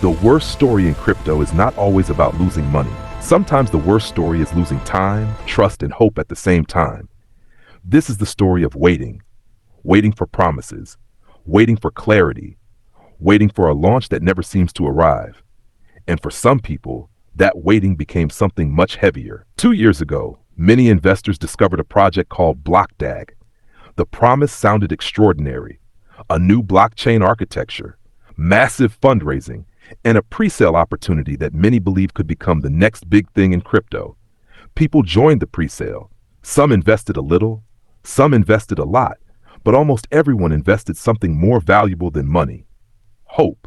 The worst story in crypto is not always about losing money. Sometimes the worst story is losing time, trust, and hope at the same time. This is the story of waiting. Waiting for promises. Waiting for clarity. Waiting for a launch that never seems to arrive. And for some people, that waiting became something much heavier. 2 years ago, many investors discovered a project called BlockDAG. The promise sounded extraordinary. A new blockchain architecture, massive fundraising, and a pre-sale opportunity that many believed could become the next big thing in crypto. People joined the pre-sale. Some invested a little, some invested a lot, but almost everyone invested something more valuable than money. Hope.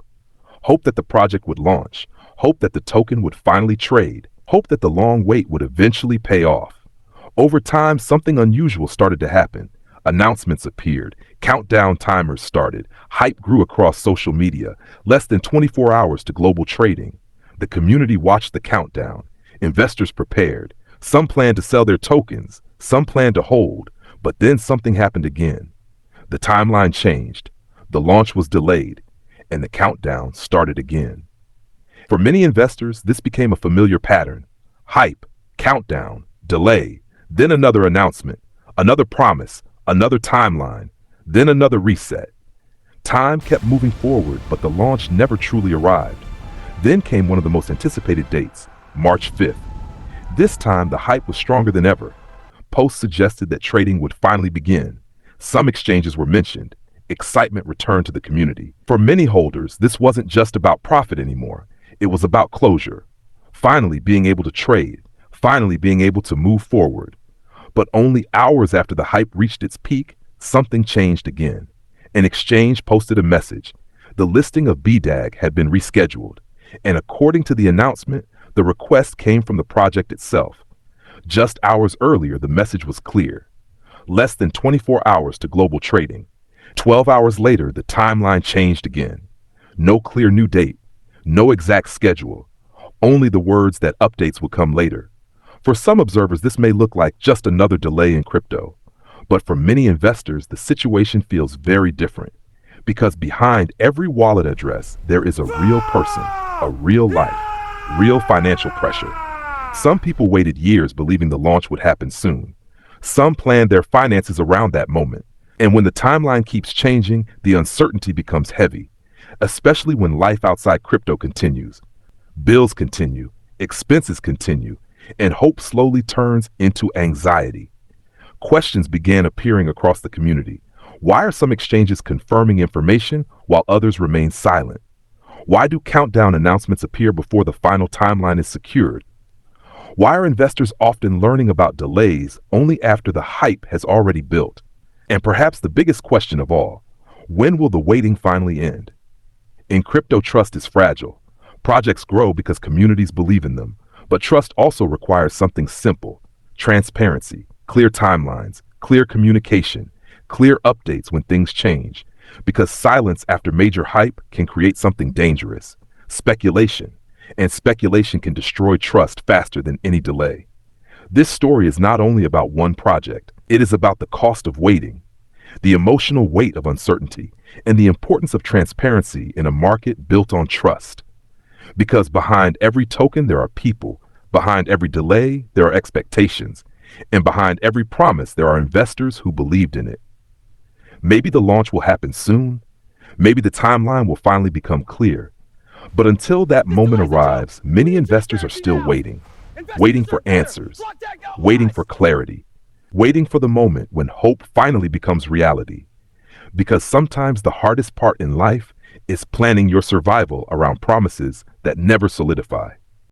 Hope that the project would launch. Hope that the token would finally trade. Hope that the long wait would eventually pay off. Over time, something unusual started to happen. Announcements appeared. Countdown timers started. Hype grew across social media. Less than 24 hours to global trading. The community watched the countdown. Investors prepared. Some planned to sell their tokens. Some planned to hold. But then something happened again. The timeline changed. The launch was delayed. And the countdown started again. For many investors, this became a familiar pattern. Hype, countdown, delay, then another announcement, another promise, another timeline, then another reset. Time kept moving forward, but the launch never truly arrived. Then came one of the most anticipated dates, March 5th. This time, the hype was stronger than ever. Posts suggested that trading would finally begin. Some exchanges were mentioned. Excitement returned to the community. For many holders, this wasn't just about profit anymore. It was about closure. Finally being able to trade. Finally being able to move forward. But only hours after the hype reached its peak, something changed again. An exchange posted a message. The listing of BDAG had been rescheduled. And according to the announcement, the request came from the project itself. Just hours earlier, the message was clear. Less than 24 hours to global trading. 12 hours later, the timeline changed again. No clear new date. No exact schedule. Only the words that updates would come later. For some observers, this may look like just another delay in crypto. But for many investors, the situation feels very different. Because behind every wallet address, there is a real person, a real life, real financial pressure. Some people waited years believing the launch would happen soon. Some planned their finances around that moment. And when the timeline keeps changing, the uncertainty becomes heavy, especially when life outside crypto continues. Bills continue, expenses continue, and hope slowly turns into anxiety. Questions began appearing across the community. Why are some exchanges confirming information while others remain silent? Why do countdown announcements appear before the final timeline is secured? Why are investors often learning about delays only after the hype has already built? And perhaps the biggest question of all, when will the waiting finally end? In crypto, trust is fragile. Projects grow because communities believe in them, but trust also requires something simple: transparency, clear timelines, clear communication, clear updates when things change, because silence after major hype can create something dangerous: speculation, and speculation can destroy trust faster than any delay. This story is not only about one project, it is about the cost of waiting, the emotional weight of uncertainty, and the importance of transparency in a market built on trust. Because behind every token there are people, behind every delay there are expectations, and behind every promise there are investors who believed in it. Maybe the launch will happen soon, maybe the timeline will finally become clear, but until that moment arrives, many investors are still waiting. Waiting for answers, waiting for clarity, waiting for the moment when hope finally becomes reality. Because sometimes the hardest part in life is planning your survival around promises that never solidify.